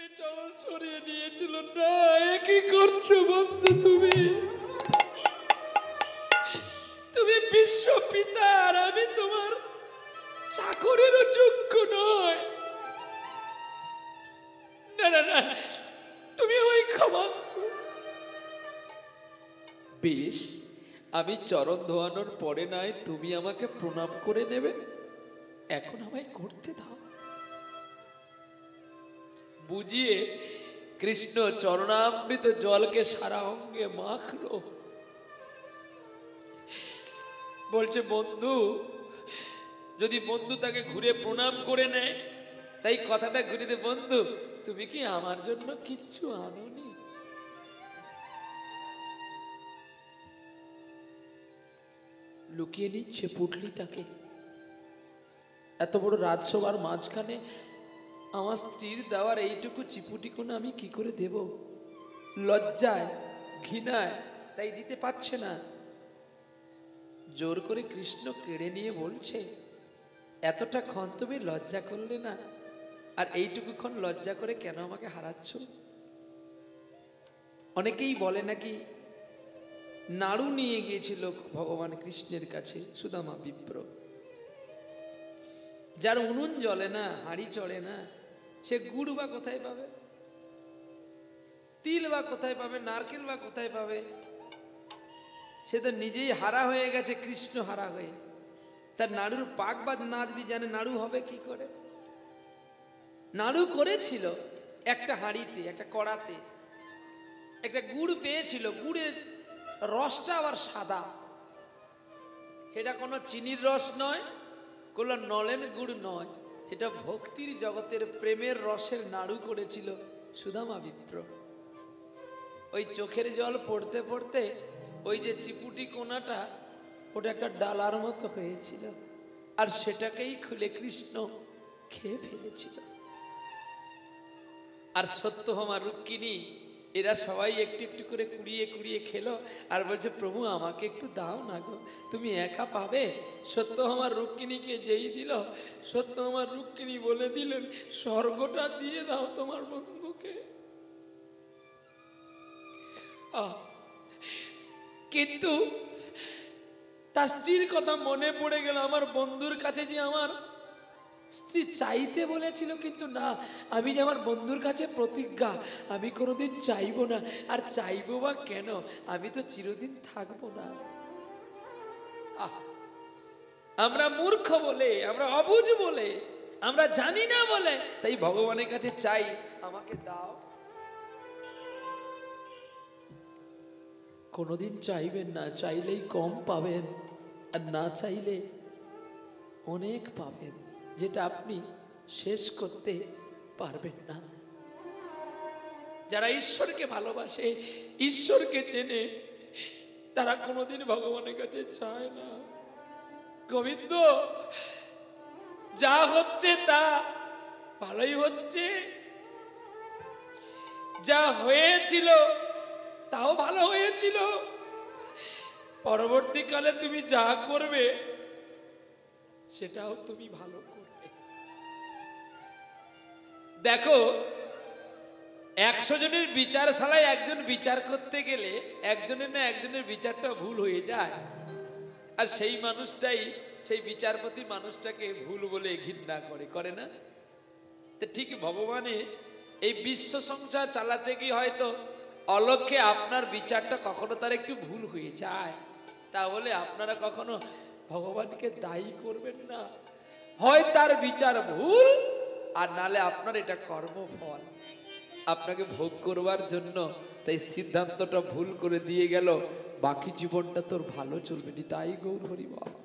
থেকে চরণ সরিয়ে নিয়েছিল না। কি করছো বন্ধু তুমি? তুমি বিশ্ব পিতা আর আমি তোমার চাকরেরও যোগ্য নয়। না না না, তুমি আমায় ক্ষমা করো। বেশ, আমি চরণ ধোয়ানোর পরে নয় তুমি আমাকে প্রণাম করে নেবে, এখন আমায় করতে দাও। বুঝিয়ে কৃষ্ণ চরণামৃত জলকে সারা অঙ্গে মাখলো, বলছে বন্ধু, যদি বন্ধু তাকে ঘুরে প্রণাম করে নেয়, তাই কথাটা ঘুরে দে, বন্ধু তুমি কি আমার জন্য কিচ্ছু আনোনি? লুকিয়ে নিচ্ছে পুটলিটাকে। এত বড় রাজসভার মাঝখানে আমার স্ত্রীর দেওয়ার এইটুকু চিপুটিকুন আমি কি করে দেব? লজ্জায় ঘৃণায় তাই দিতে পারছে না। জোর করে কৃষ্ণ কেড়ে নিয়ে বলছে, এতটা ক্ষণ তুমি লজ্জা করলে না, আর এইটুকু ক্ষণ লজ্জা করে কেন আমাকে হারাচ্ছ? অনেকেই বলে নাকি নাড়ু নিয়ে গিয়েছিল ভগবান কৃষ্ণের কাছে সুদামা বিপ্র। যার উনুন জ্বলে না, হাঁড়ি চড়ে না, সে গুড় বা কোথায় পাবে? তিল বা কোথায় পাবে? নারকেল বা কোথায় পাবে? সে তো নিজেই হারা হয়ে গেছে, কৃষ্ণ হারা হয়ে। তার নাড়ুর পাক বা না যদি জানে, নাড়ু হবে কি করে? নাড়ু করেছিল একটা হাঁড়িতে, একটা কড়াতে, একটা গুড় পেয়েছিল, গুড়ের রসটা আবার সাদা, সেটা কোনো চিনির রস নয়, কোনো নলেন গুড় নয়, এটা ভক্তির জগতের প্রেমের রসের নাড়ু করেছিল সুদামা বিপ্র। ওই চোখের জল পড়তে পড়তে ওই যে চিপুটি কোনাটা, ওটা একটা ডালার মতো হয়েছিল, আর সেটাকেই খুলে কৃষ্ণ খেয়ে ফেলেছিল। আর সত্যভামা, রুক্মিণী এরা সবাই একটু একটু করে কুড়িয়ে কুড়িয়ে খেলো, আর বলছে প্রভু আমাকে একটু দাও না গো, তুমি একা পাবে। সত্যভামা রুক্মিণীকে যেই দিল, সত্যভামা রুক্মিণী বলে দিলেন, স্বর্গটা দিয়ে দাও তোমার বন্ধুকে। কিন্তু তার স্ত্রীর কথা মনে পড়ে গেল, আমার বন্ধুর কাছে যে আমার স্ত্রী চাইতে বলেছিল, কিন্তু না, আমি যে আমার বন্ধুর কাছে প্রতিজ্ঞা, আমি কোনোদিন চাইবো না। আর চাইবো বা কেন, আমি তো চিরদিন থাকবো না। আমরা মূর্খ বলে, আমরা অবুঝ বলে, আমরা জানি না বলে, তাই ভগবানের কাছে চাই, আমাকে দাও। কোনোদিন চাইবেন না, চাইলেই কম পাবেন, আর না চাইলে অনেক পাবেন, যেটা আপনি শেষ করতে পারবেন না। যারা ঈশ্বরকে ভালোবাসে, ঈশ্বরকে চেনে, তারা কোনোদিন ভগবানের কাছে চায় না। গোবিন্দ, যা হচ্ছে তা ভালোই হচ্ছে, যা হয়েছিল তাও ভালো হয়েছিল, পরবর্তীকালে তুমি যা করবে সেটাও তুমি ভালো করবে। দেখো, 100 জনের বিচারশালায় একজন বিচার করতে গেলে একজনের না একজনের বিচারটা ভুল হয়ে যায়, আর সেই মানুষটাই, সেই বিচারপতি মানুষটাকে ভুল বলে ঘৃণা করে না? তো ঠিক ভগবানে এই বিশ্ব সংসার চালাতে গিয়ে হয়তো অলক্ষ্যে আপনার বিচারটা কখনো তার একটু ভুল হয়ে যায়, তাহলে আপনারা কখনো ভগবানকে দায়ী করবেন না। হয় তার বিচার ভুল, আর নালে আপনার এটা কর্মফল আপনাকে ভোগ করবার জন্য, তাই সিদ্ধান্তটা ভুল করে দিয়ে গেল, বাকি জীবনটা তোর ভালো চলবে নি। তাই গৌর হরি বাবা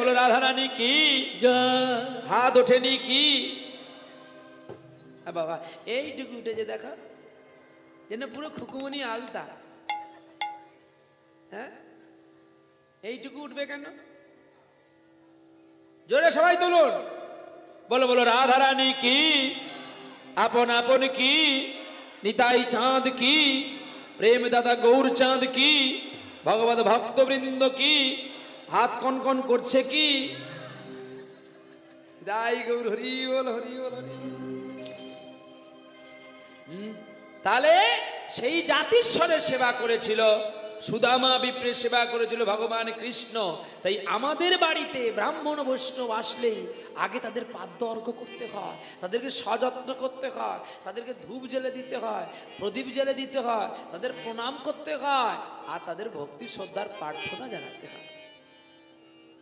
বলো রাধা রানী কি হাত ওঠেনি কি? বাবা এইটুকু উঠেছে, দেখা যেন পুরো খুকুমনি আলতা। হ্যাঁ, এইটুকু উঠবে কেন? জোরে সবাই তুলুন, বলো বলো রাধা রানী কি, আপন আপন কি, নিতাই চাঁদ কি, প্রেম দাদা গৌর চাঁদ কি, ভগবত ভক্তবৃন্দ কি। হাত কন কন করছে কি? যাই গৌর, হরি বল, হরি বল, হরি। তাহলে সেই জাতিস্বরের সেবা করেছিল সুদামা, বিপ্রের সেবা করেছিল ভগবান কৃষ্ণ। তাই আমাদের বাড়িতে ব্রাহ্মণ বৈষ্ণব আসলেই আগে তাদের পাদ্য অর্ঘ্য করতে হয়, তাদেরকে সযত্ন করতে হয়, তাদেরকে ধূপ জ্বেলে দিতে হয়, প্রদীপ জ্বেলে দিতে হয়, তাদের প্রণাম করতে হয়, আর তাদের ভক্তি শ্রদ্ধার প্রার্থনা জানাতে হয়।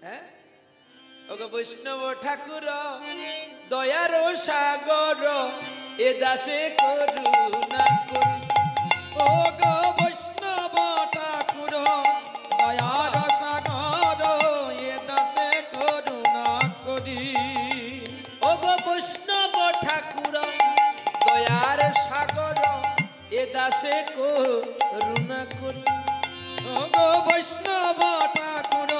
হ্যাঁ, ওগো বৈষ্ণব ঠাকুর দয়ার সাগর, এ দাসে করুণা করি। ওগো বৈষ্ণব ঠাকুর দয়ার সাগর, এ দাসে করুণা করি। ওগো বৈষ্ণব ঠাকুর দয়ার সাগর, এ দাসে করুণা করি। ওগো বৈষ্ণব ঠাকুর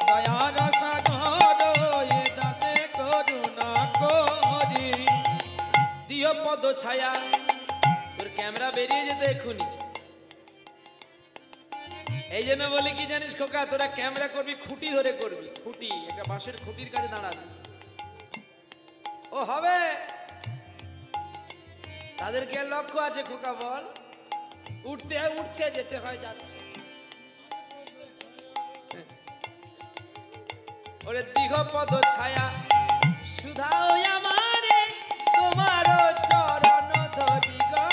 দয়ার সাগর, এ দাসে করুণা করি। দিও পদ ছায়া, তোর ক্যামেরা বেরিয়ে যেত এক্ষুনি। এই জন্য বলি কি জানিস খোকা, তোরা ক্যামেরা করবি খুঁটি ধরে করবি, খুঁটি, একটা বাঁশের খুঁটির কাছে দাঁড়াবি, ও হবে। তাদেরকে লক্ষ্য আছে খোকা, বল। উঠতে হয়, উঠছে, যেতে হয়, যাচ্ছে। ওরে দীঘ পদ ছায়া সুধাও আমারে, তোমার চরণ ধরি গো,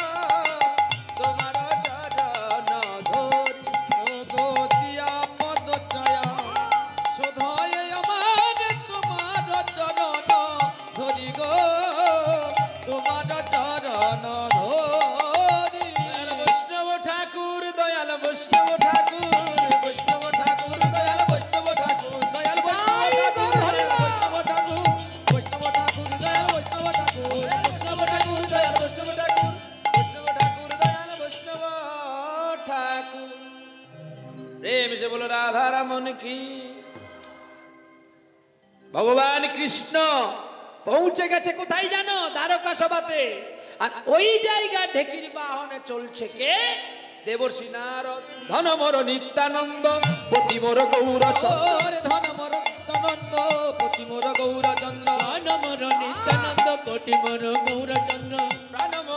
তোমার চরণ ধরি। ওগো দিয়া পদ ছায়া শোধায় আমার, তোমার চরণ ধরি গো, তোমার চরণ ধরি। বৈষ্ণব ঠাকুর দয়াল, বৈষ্ণব ঠাকুর, বৈষ্ণব ঠাকুর দয়াল, বৈষ্ণব ঠাকুর দয়াল, বৈষ্ণব ঠাকুর, বৈষ্ণব ঠাকুর দয়াল, বৈষ্ণব ঠাকুর, বৈষ্ণব ঠাকুর দয়াল, বৈষ্ণব ঠাকুর, বৈষ্ণব ঠাকুর দয়াল, বৈষ্ণব ঠাকুর। প্রেম সে বলো রাধা রমন কি। ভগবান কৃষ্ণ পৌঁছে গেছে কোথায় জানো? দ্বারকা সভাতে। আর ওই জায়গা ঢেকির বাহনে চলছে কে? দেবর্ষি নারদ। ধনমর নিত্যানন্দ, পতি মোর গৌরচন্দ্র। ধন মর নিত্যানন্দ, পতি মোর গৌরচন্দ্র। প্রাণমর নিত্যানন্দ, কোটি মোর গৌরচন্দ্র। প্রাণম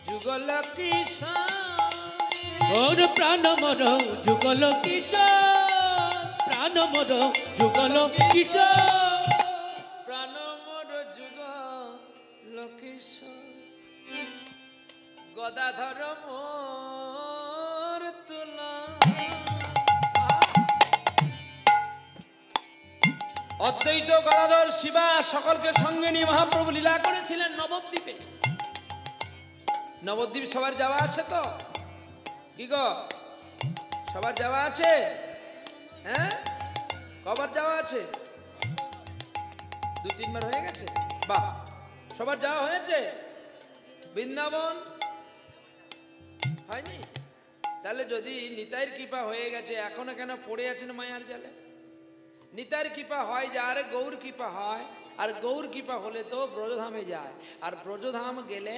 যুগল কিশোর, ওর প্রাণমর যুগল কিশোর, প্রাণমর যুগল কিশোর। প্রাণমর যুগল কিশোর, গদাধর মোর তুলা। অদ্বৈত গদাধর শিবা সকলকে সঙ্গে নিয়ে মহাপ্রভু লীলা করেছিলেন নবদ্বীপে। নবদ্বীপ সবার যাওয়া আছে তো? কি গো, সবার যাওয়া আছে? হ্যাঁ, কবার যাওয়া আছে? 2-3 বার হয়ে গেছে। বাহ, সবার যাওয়া হয়েছে। বৃন্দাবন হয়নি? তাহলে যদি নিতাইয়ের কৃপা হয়ে গেছে, এখনো কেন পড়ে আছেন মায়ার জালে? নিতাইয়ের কৃপা হয় যার, গৌর কৃপা হয়, আর গৌর কৃপা হলে তো ব্রজধামে যায়, আর ব্রজধাম গেলে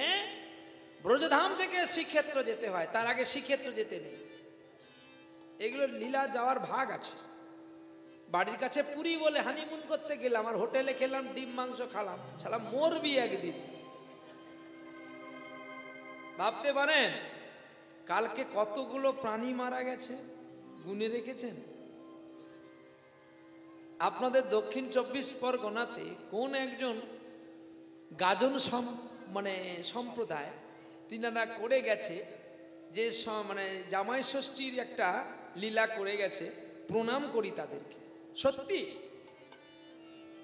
ব্রজধাম থেকে শ্রীক্ষেত্র যেতে হয়, তার আগে শ্রীক্ষেত্র যেতে নেই। এগুলো লীলা যাওয়ার ভাগ আছে। বাড়ির কাছে পুরী বলে হানিমুন করতে গেলাম, আর হোটেলে খেলাম ডিম মাংস খালাম, সালা মরবি একদিন। ভাবতে পারেন কালকে কতগুলো প্রাণী মারা গেছে, গুনে রেখেছেন? আপনাদের দক্ষিণ 24 পরগনাতে কোন একজন গাজন সম্প্রদায় তিনারা করে গেছে যে মানে জামাই ষষ্ঠীর একটা লীলা করে গেছে। প্রণাম করি তাদেরকে, সত্যি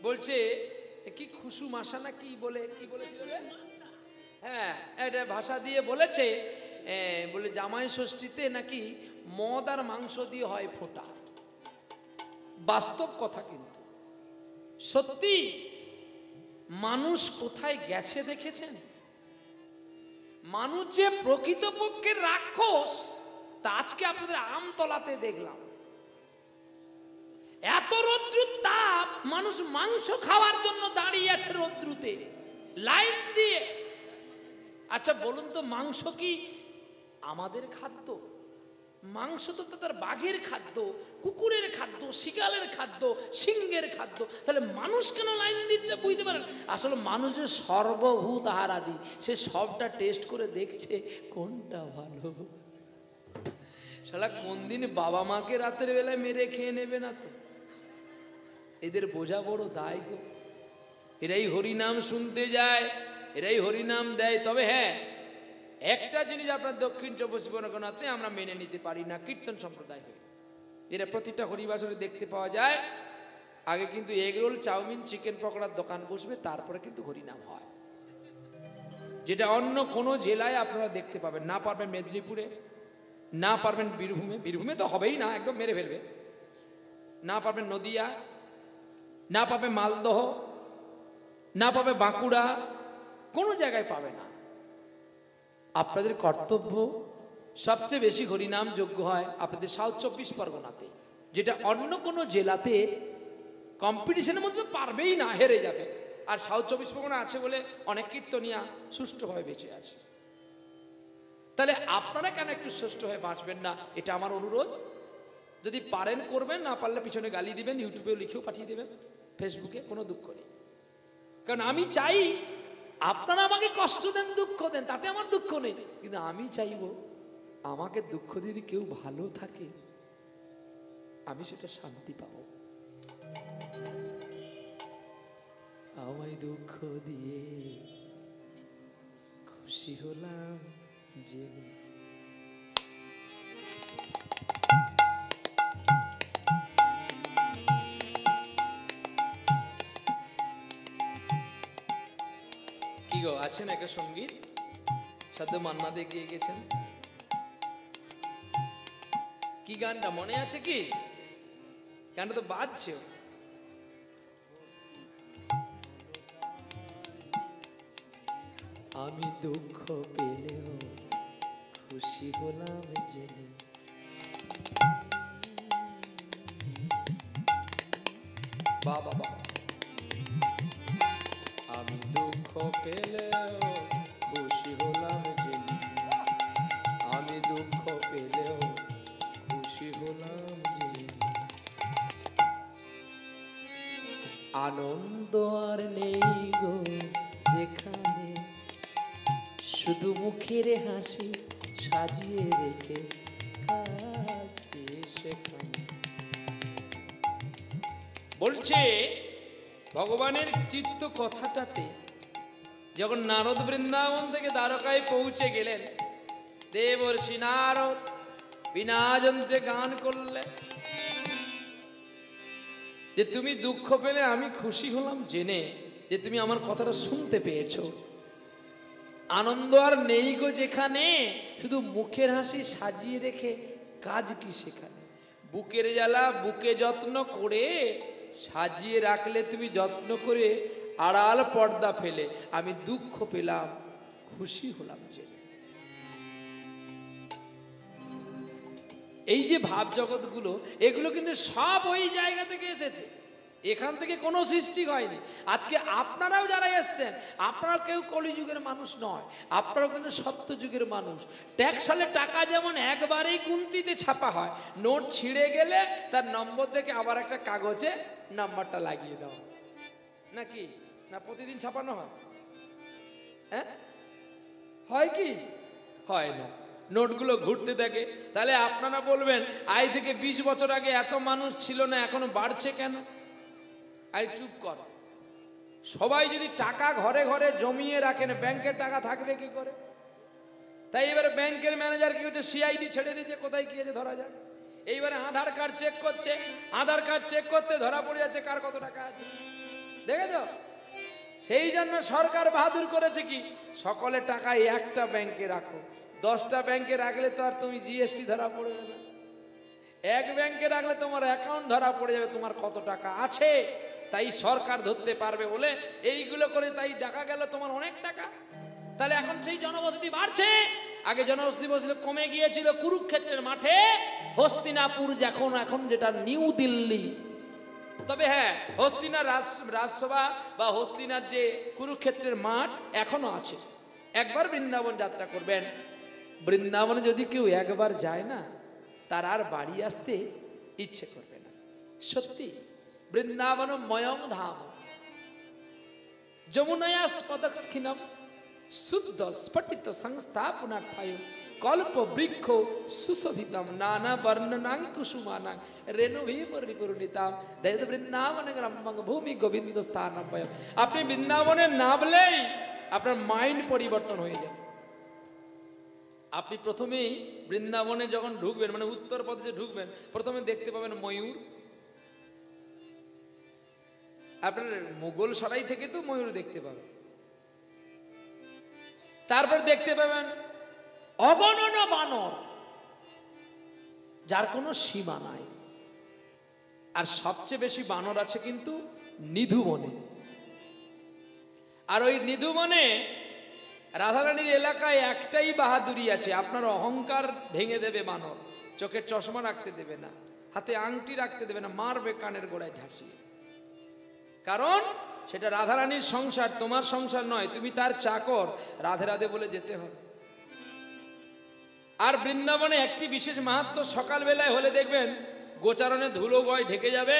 বলছে কি খুশু মাসা না কি বলে, কি বলেছিল? হ্যাঁ, এটা ভাষা দিয়ে বলেছে, বলে জামাই ষষ্ঠীতে নাকি মদ আর মাংস দিয়ে হয় ফোঁটা। বাস্তব কথা, কিন্তু সত্যি মানুষ কোথায় গেছে দেখেছেন? মানুষ যে প্রকৃতপক্ষে রাক্ষস, তা আজকে আপনাদের আমতলাতে দেখলাম। এত রৌদ্রুর তাপ, মানুষ মাংস খাওয়ার জন্য দাঁড়িয়ে আছে রৌদ্রুতে লাইন দিয়ে। আচ্ছা বলুন তো, মাংস কি আমাদের খাদ্য? মাংস তো তার বাঘের খাদ্য, কুকুরের খাদ্য, শিকালের খাদ্য, সিংহের খাদ্য, তাহলে মানুষ কেন লাইন দিচ্ছে বুঝতে পারেন? আসলে মানুষের সর্বভূত আহার আদি, সে সবটা টেস্ট করে দেখছে কোনটা ভালো। শালা কোন দিন বাবা মাকে রাতের বেলায় মেরে খেয়ে নেবে না তো? এদের বোঝা বড় দায় গো। এরাই হরিনাম শুনতে যায়, এরাই হরিনাম দেয়। তবে হ্যাঁ, একটা জিনিস আপনার দক্ষিণ চব্বিশ পরগনাতে আমরা মেনে নিতে পারি না, কীর্তন সম্প্রদায় হয়ে। এরা প্রতিটা হরিবাসরে দেখতে পাওয়া যায় আগে কিন্তু এগরোল, চাউমিন, চিকেন পকোড়ার দোকান বসবে, তারপরে কিন্তু হরিনাম হয়, যেটা অন্য কোনো জেলায় আপনারা দেখতে পাবেন না। পারবেন মেদিনীপুরে, না পারবেন বীরভূমে, বীরভূমে তো হবেই না, একদম মেরে ফেলবে, না পারবেন নদিয়া, না পাবে মালদহ, না পাবে বাঁকুড়া, কোনো জায়গায় পাবে না। আপনাদের কর্তব্য, সবচেয়ে বেশি হরিনাম যোগ্য হয় আপনাদের সাউথ চব্বিশ পরগনাতে, যেটা অন্য কোনো জেলাতে কম্পিটিশনের মধ্যে পারবেই না, হেরে যাবে। আর সাউথ চব্বিশ পরগনা আছে বলে অনেক কীর্তনিয়া সুষ্ঠুভাবে বেঁচে আছে। তাহলে আপনারা কেন একটু সুষ্ঠু হয়ে বাঁচবেন না? এটা আমার অনুরোধ। যদি পারেন করবেন, না পারলে পিছনে গালি দিবেন, ইউটিউবেও লিখেও পাঠিয়ে দেবেন, ফেসবুকে, কোনো দুঃখ নেই। কারণ আমি চাই আপনারা আমাকে কষ্ট দেন, দুঃখ দেন, তাতে আমার দুঃখ নেই, কিন্তু আমি চাইব আমাকে দুঃখ দিয়ে কেউ ভালো থাকে, আমি সেটা শান্তি পাব। আমায় দুঃখ দিয়ে খুশি হলাম জেনে। কি গো, আছেন একটা সঙ্গীত সাধ্য মান্না দিয়ে গিয়ে গেছেন, কি গানটা মনে আছে কি? গানটা তো বাজছে। আমি দুঃখ পেলেও খুশি হলাম জেনে, বাবা বাবা। আমি দুঃখ পেলেও খুশি হলাম জেনে, আমি দুঃখ পেলেও খুশি হলাম জেনে, আনন্দ আর নেই গো যেখানে, শুধু মুখের হাসি সাজিয়ে রেখে কাজে সেখানে। বলছে ভগবানের চিত্ত কথাটাতে, যখন নারদ বৃন্দাবন থেকে দ্বারকায় পৌঁছে গেলেন, দেবর্ষি নারদ বিনা যন্ত্রে গান করলেন যে তুমি দুঃখ পেলে আমি খুশি হলাম জেনে, যে তুমি আমার কথাটা শুনতে পেয়েছো। আনন্দ আর নেই গো যেখানে, শুধু মুখের হাসি সাজিয়ে রেখে কাজ কি সেখানে। বুকের জ্বালা বুকে যত্ন করে সাজিয়ে রাখলে তুমি যত্ন করে, আড়াল পর্দা ফেলে আমি দুঃখ পেলাম খুশি হলাম জেনে। এই যে ভাব জগৎগুলো, এগুলো কিন্তু সব ওই জায়গা থেকে এসেছে, এখান থেকে কোনো সৃষ্টি হয়নি। আজকে আপনারাও যারা এসছেন, আপনারা কেউ কলিযুগের মানুষ নয়, আপনারাও কিন্তু সত্যযুগের মানুষ। ট্যাক্স হলে টাকা যেমন একবারেই গুনতিতে ছাপা হয়, নোট ছিঁড়ে গেলে তার নম্বর দেখে আবার একটা কাগজে নাম্বারটা লাগিয়ে দেওয়া, নাকি না প্রতিদিন ছাপানো হয়? হ্যাঁ, হয় কি? হয় না, নোটগুলো ঘুরতে থাকে। তাহলে আপনারা বলবেন আজ থেকে 20 বছর আগে এত মানুষ ছিল না, এখনো বাড়ছে কেন? আরে চুপ কর। সবাই যদি টাকা ঘরে ঘরে জমিয়ে রাখেন, ব্যাংকের টাকা থাকবে কি করে? তাই এবারে ব্যাংকের ম্যানেজার কি হচ্ছে, সিআইডি ছেড়ে দিয়েছে, কোথায় কি আছে ধরা যায়। এইবারে আধার কার্ড চেক করছে, আধার কার্ড চেক করতে ধরা পড়ে যাচ্ছে কার কত টাকা আছে, দেখেছ? সেই জন্য সরকার বাহাদুর করেছে কি, সকলে টাকা একটা ব্যাংকে রাখো। 10টা ব্যাংকে রাখলে তো আর তুমি জিএসটি ধরা পড়বে না, এক ব্যাংকে রাখলে তোমার অ্যাকাউন্ট ধরা পড়ে যাবে তোমার কত টাকা আছে। তাই সরকার ধরতে পারবে বলে এইগুলো করে, তাই দেখা গেল তোমার অনেক টাকা। তাহলে এখন সেই জনবসতি বাড়ছে, আগে জনবসতি বসলে কমে গিয়েছিল। কুরুক্ষেত্রের মাঠে হস্তিনাপুর এখন যেটা নিউ দিল্লি, তবে হ্যাঁ হস্তিনার রাজসভা বা হস্তিনার যে কুরুক্ষেত্রের মাঠ এখনো আছে। একবার বৃন্দাবন যাত্রা করবেন, বৃন্দাবনে যদি কেউ একবার যায় না, তার আর বাড়ি আসতে ইচ্ছে করবে না। সত্যি বৃন্দাবন ময়ং ধাম যমুনায়া স্পদস্খিনম শুদ্ধ স্ফটিত সংস্থাপনার্থায় কল্প বৃক্ষ সুশোভিতম নানা বর্ণনাং কুসুমানাং রেণুভিপরিপূর্ণিতাম দয়িত বৃন্দাবন গ্রাম্যং ভূমি গোবিন্দ স্থানম্বয়। আপনি বৃন্দাবনে নামলেই আপনার মাইন্ড পরিবর্তন হয়ে যাবে। আপনি প্রথমেই বৃন্দাবনে যখন ঢুকবেন, মানে উত্তর প্রদেশে ঢুকবেন, প্রথমে দেখতে পাবেন ময়ূর। আপনার মোগল সরাই থেকে তো ময়ূর দেখতে পাবেন। তারপর দেখতে পাবেন অগণন বানর, যার কোনো সীমা নাই। আর সবচেয়ে বেশি বানর আছে কিন্তু নিধুবনে। আর ওই নিধুবনে রাধারানীর এলাকায় একটাই বাহাদুরি আছে, আপনার অহংকার ভেঙে দেবে বানর। চোখে চশমা রাখতে দেবে না, হাতে আংটি রাখতে দেবে না, মারবে কানের গোড়ায় ঝাঁসিয়ে। কারণ সেটা রাধারানীর সংসার, তোমার সংসার নয়, তুমি তার চাকর। রাধে রাধে বলে যেতে হবে। আর বৃন্দাবনে একটি বিশেষ মাহাত্ম্য, সকালবেলায় হলে দেখবেন গোচারণে ধুলো গয় ঢেকে যাবে,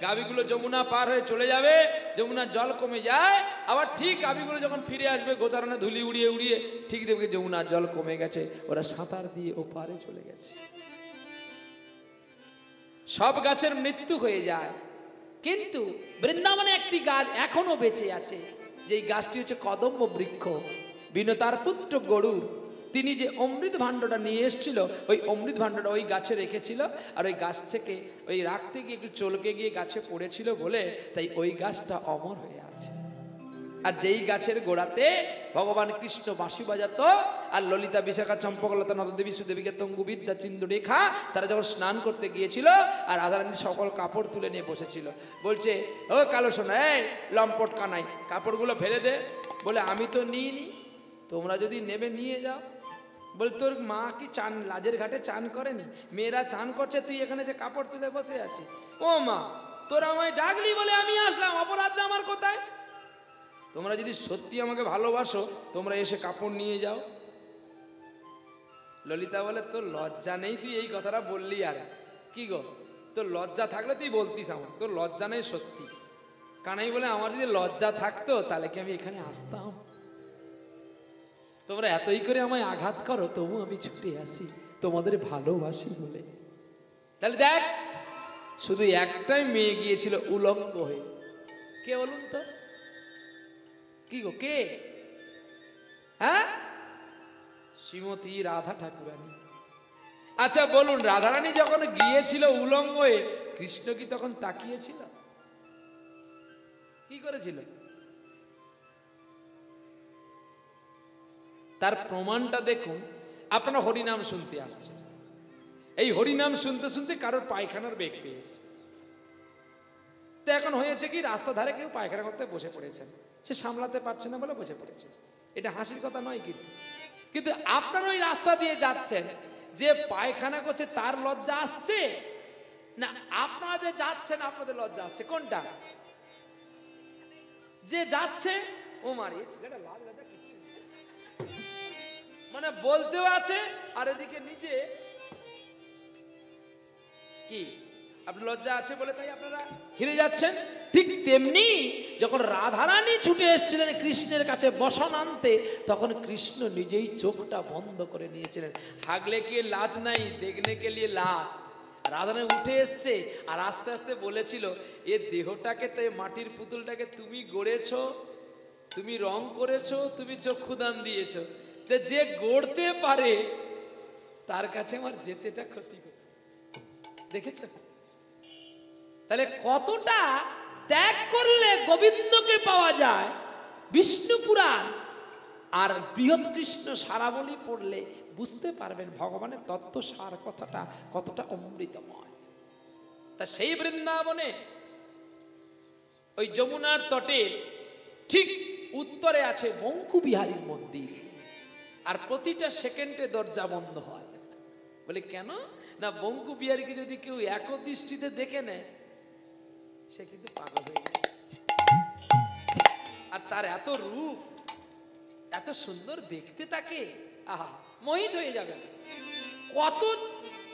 গাভীগুলো যমুনা পার হয়ে চলে যাবে, যমুনার জল কমে যায়, আবার ঠিক গাভীগুলো যখন ফিরে আসবে গোচারণে ধুলি উড়িয়ে উড়িয়ে ঠিক দেখবে যমুনার জল কমে গেছে, ওরা সাঁতার দিয়ে ওপারে চলে গেছে। সব গাছের মৃত্যু হয়ে যায়, কিন্তু বৃন্দাবনে একটি গাছ এখনো বেঁচে আছে, যে গাছটি হচ্ছে কদম্ব বৃক্ষ। বিনতার পুত্র গরুর তিনি যে অমৃত ভাণ্ডটা নিয়ে এসেছিল, ওই অমৃত ভাণ্ডটা ওই গাছে রেখেছিল। আর ওই গাছ থেকে ওই রাখতে গিয়ে একটু চলকে গিয়ে গাছে পড়েছিল বলে তাই ওই গাছটা অমর হয়ে আছে। আর যেই গাছের গোড়াতে ভগবান কৃষ্ণ বাঁশি বাজাতো, আর ললিতা বিশাখা চম্পকলতা নদদেবী সুদেবীকে তঙ্গু বিদ্যা চিন্দু রেখা তারা যখন স্নান করতে গিয়েছিল, আর রাধারানী সকল কাপড় তুলে নিয়ে বসেছিল, বলছে ও কালো সোনা, এই লম্পট কানাই, কাপড়গুলো ফেলে দে। বলে আমি তো নিইনি, তোমরা যদি নেবে নিয়ে যাও। বলে তোর মা কি চান লাজের ঘাটে চান করেনি? মেয়েরা চান করছে, তুই এখানে যে কাপড় তুলে বসে আছিস। ও মা, তোরা আমায় ডাকলি বলে আমি আসলাম, অপরাধটা আমার কোথায়? তোমরা যদি সত্যি আমাকে ভালোবাসো তোমরা এসে কাপড় নিয়ে যাও। ললিতা বলে তোর লজ্জা নেই, তুই এই কথাটা বললি? আর কি গো, তোর লজ্জা থাকলে তুই বলতিস, আমার তোর লজ্জা নেই সত্যি। কানাই বলে আমার যদি লজ্জা থাকতো তাহলে কি আমি এখানে আসতাম? তোমরা এতই করে আমায় আঘাত করো, তবু আমি ছুটে আসি তোমাদের ভালোবাসি বলে। তাহলে দেখ, শুধু একটাই মেয়ে গিয়েছিল উলঙ্গ হয়ে। কে বলুন তো? কি গো, কে? হ্যাঁ, শ্রীমতী রাধা ঠাকুরানী। আচ্ছা বলুন, রাধারানী যখন গিয়েছিল উলঙ্গ হয়ে, কৃষ্ণ কি তখন তাকিয়েছিল? কি করেছিল? তার প্রমাণটা দেখুন। আপনারা হরিনাম শুনতে আসছেন, এই হরিনাম শুনতে শুনতে কারোর পায়খানার বেগ পেয়েছে। তো এখন হয়েছে কি, রাস্তা ধারে কেউ পায়খানা করতে বসে পড়েছেন, সে সামলাতে পারছে না বলে বসে পড়েছে। এটা হাসির কথা নয়, কিন্তু আপনারা ওই রাস্তা দিয়ে যাচ্ছেন, যে পায়খানা করছে তার লজ্জা আসছে না আপনারা যে যাচ্ছেন আপনাদের লজ্জা আসছে? কোনটা? যে যাচ্ছে ও মারিয়ে ছেলেটা লাজ লজ্জা কিছু মানে বলতেও আছে, আর এদিকে নিজে কি আপনার লজ্জা আছে বলে তাই আপনারা হেরে যাচ্ছেন। ঠিক তেমনি যখন রাধারানী ছুটে এসেছিলেন কৃষ্ণের কাছে বসন আনতে, তখন কৃষ্ণ নিজেই চোখটা বন্ধ করে নিয়েছিলেন। হাগলে কে লাজ নাই, দেখনে কে লিয়ে লাজ। রাধারানী উঠে এসছে আর আস্তে আস্তে বলেছিল, এ দেহটাকে, তো মাটির পুতুলটাকে তুমি গড়েছো, তুমি রং করেছো, তুমি চক্ষুদান দিয়েছো, তো যে গড়তে পারে তার কাছে আমার যেতেটা ক্ষতি। দেখেছ? তাহলে কতটা ত্যাগ করলে গোবিন্দকে পাওয়া যায়। বিষ্ণু পুরাণ আর বৃহৎ কৃষ্ণ সারাবলী পড়লে বুঝতে পারবেন ভগবানের তত্ত্ব সার কথাটা কতটা অমৃতময়। তা সেই বৃন্দাবনে ওই যমুনার তটে ঠিক উত্তরে আছে বঙ্কু বিহারীর মন্দির, আর প্রতিটা সেকেন্ডে দরজা বন্ধ হয়। বলে কেন না, বঙ্কু বিহারীকে যদি কেউ একদৃষ্টিতে দেখে নেয় সে কিন্তু পাগল হয়ে যায়। আর তার এত রূপ, এত সুন্দর দেখতে, তাকে আহা মোহিত হয়ে যাবে। কত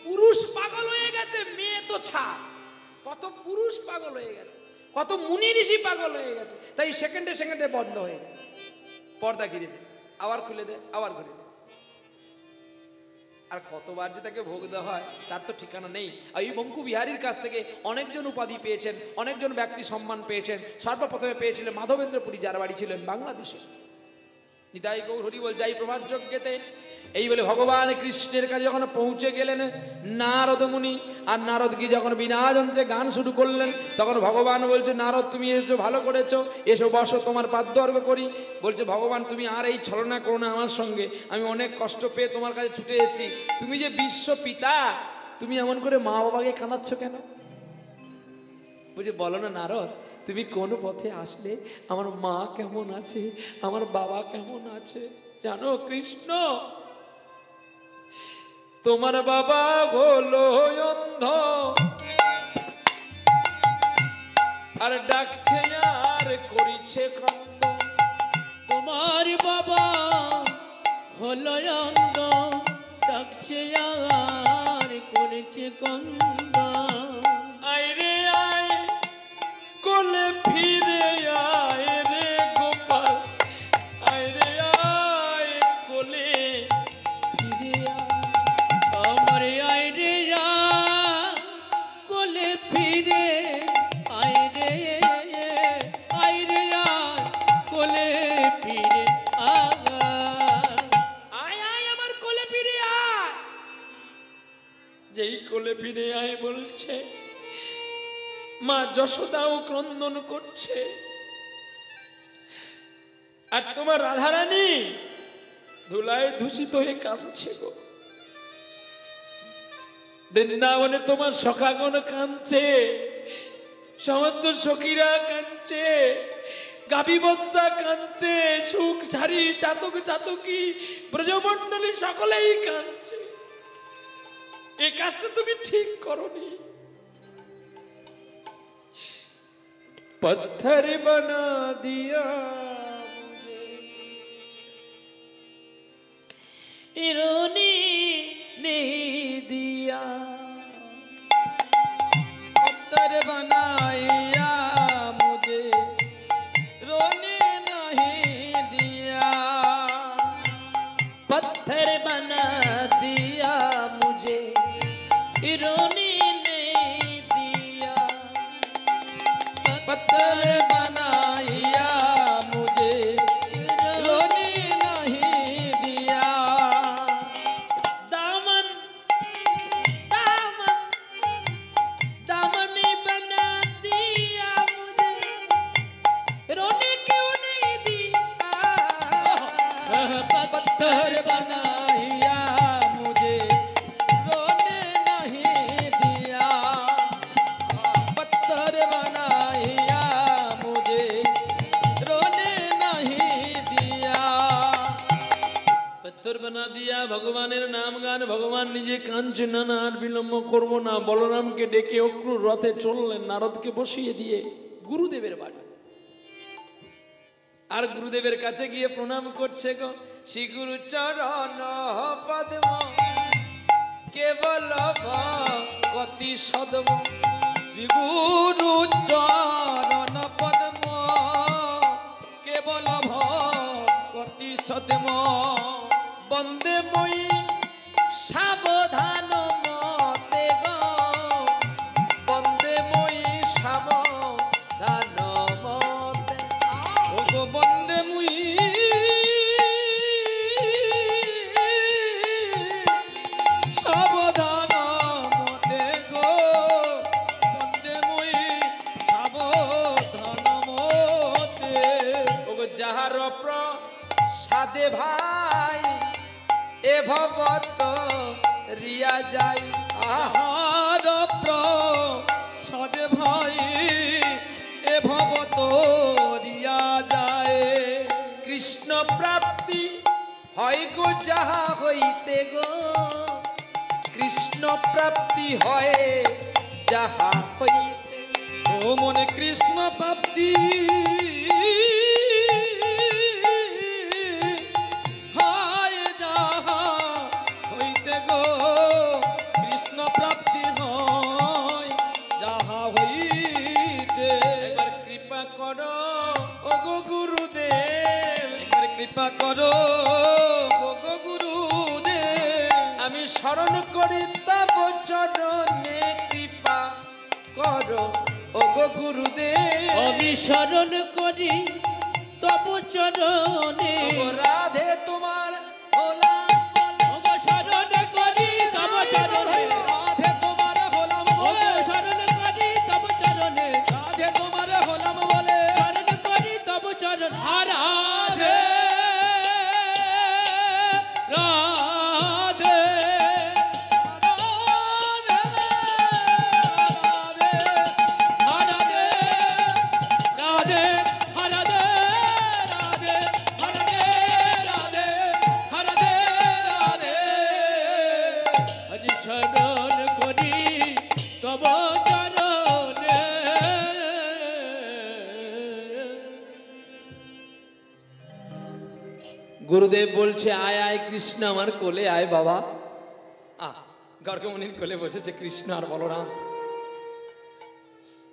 পুরুষ পাগল হয়ে গেছে, মেয়ে তো ছাড়, কত পুরুষ পাগল হয়ে গেছে, কত মুনি ঋষি পাগল হয়ে গেছে। তাই সেকেন্ডে সেকেন্ডে বন্ধ হয়ে গেছে, পর্দা ঘিরে দে, আবার খুলে দে, আবার ঘুরে দে। আর কতবার যে তাকে ভোগ দেওয়া হয় তার তো ঠিকানা নেই। আর এই বঙ্কু বিহারীর কাছ থেকে অনেকজন উপাধি পেয়েছেন, অনেকজন ব্যক্তি সম্মান পেয়েছেন। সর্বপ্রথমে পেয়েছিলেন মাধবেন্দ্রপুরী, যার বাড়ি ছিলেন বাংলাদেশে। নিতাই গৌর হরি বল যাই প্রভাত যজ্ঞেতে। এই বলে ভগবান কৃষ্ণের কাছে যখন পৌঁছে গেলেন নারদ মুনি, আর নারদ কি যখন বিনা যন্ত্রে গান শুরু করলেন, তখন ভগবান বলছে, নারদ তুমি এসো, ভালো করেছো, এসো বসো, তোমার পাদ্যর্ঘ করি। বলছে, ভগবান তুমি আর এই ছলনা করো না আমার সঙ্গে, আমি অনেক কষ্ট পেয়ে তোমার কাছে ছুটে এসেছি। তুমি যে বিশ্ব পিতা, তুমি এমন করে মা বাবাকে কাঁদাচ্ছ কেন? বলছে, বলো না নারদ, তুমি কোন পথে আসলে, আমার মা কেমন আছে, আমার বাবা কেমন আছে জানো কৃষ্ণ? তোমার বাবা হলো অন্ধ, আর ডাকছে আর করিছে ক্রন্দ। তোমার বাবা হলো অন্ধ, ডাকছে আর করেছে কন্দ। আয় রে আয় কোলে ফিরে আয় রে গোপাল, আয় রে আয় কোলে ফিরে আয়। আমার আয় রে কোলে ফিরে আয় রে, আয় রে কোলে ফিরে আয়। আয় আয় আমার কোলে ফিরে আয়। যেই কোলে ফিরে আয় বলছে, মা যশোদাও ক্রন্দন করছে, আর তোমার রাধারানী ধুলায় দূষিত হয়ে কাঁদছে গো। বৃন্দাবনে তোমার সখাগণ কাঁদছে, সমস্ত সখীরা কাঁদছে, গাভী বৎসা কাঁদছে, সুখ ঝাড়ি চাতক চাতকি ব্রজমণ্ডলী সকলেই কাঁদছে। এই কাজটা তুমি ঠিক করনি। पत्थर बना दिया इरोनी नहीं दिया, पत्थर बनाया मुझे रोने नहीं दिया। पत्थर बना दिया मुझे इरोनी नहीं दिया। पत्थर बनाया मुझे रोने नहीं दिया। दामन दामन दामन बना दिया मुझे रोने क्यों नहीं दिया। पत्थर बनाया मुझे रोने नहीं दिया। पत्थर बनाया मुझे रोने नहीं दिया। पत्थर बना दिया। ভগবানের নাম গান, ভগবান নিজে কাঁদছে, না না আর বিলম্ব করবো না। বলরামকে ডেকে অক্রুর রথে চললেন, নারদকে বসিয়ে দিয়ে গুরুদেবের বাড়ি। আর গুরুদেবের কাছে গিয়ে প্রণাম করছে গো। শ্রী গুরু চরণ পদ্ম কেবল ভক্তি সদম। শ্রী গুরু চরণ পদ্ম কেবল ভক্তি সদ্ম। বন্দে মই সাবধান মতে গো, বন্দে মই সাবধান মতে। ও গো বন্দে মুই সাবধান মতে গো, বন্দে মুই সাবধান মতে। ওগো যাহার প্রসাদে ভাই এ ভবত রিয়া যাই। আহার প্রসাদে ভাই এ ভবত রিয়া যায়। কৃষ্ণ প্রাপ্তি হয় গো যাহা হইতে গো, কৃষ্ণ প্রাপ্তি হয় যাহা হইতে। ও মনে কৃষ্ণ প্রাপ্তি হয় যাহা হইতে গো, কৃষ্ণ কৃপা করো গো গুরুদেব। আমি স্মরণ করি তব চরণে কৃপা করো ও গো গুরুদেব। আমি স্মরণ করি তব চরণে ও রাধে তোমার হলাম ওগো স্মরণ করি তব চরণে রাধে তোমার হলাম ওগো বলে, স্মরণ করি তব চরণে রাধে তোমার হলাম বলে, স্মরণ করি তব চরণ রাধে রাধে রাধে রাধে রাধে রাধে রাধে রাধে রাধে রাধে রাধে। আজ স্মরণ করি তব চরণে। গুরুদেব বলছে আয় আয় কৃষ্ণ আমার কোলে আয় বাবা। গর্গমুনির কোলে বসেছে কৃষ্ণ আর বলরাম।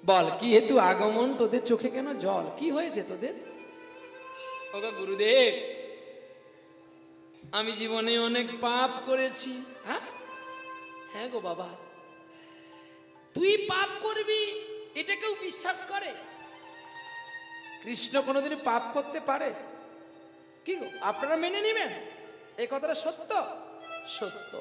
বল কি হেতু আগমন তোদের, চোখে কেন জল, কি হয়েছে তোদের? ওগো গুরুদেব, আমি জীবনে অনেক পাপ করেছি। হ্যাঁ হ্যাঁ গো বাবা, তুই পাপ করবি এটা কেউ বিশ্বাস করে? কৃষ্ণ কোনোদিন পাপ করতে পারে? কি গো আপনারা মেনে নেবেন এই কথাটা? সত্য সত্য।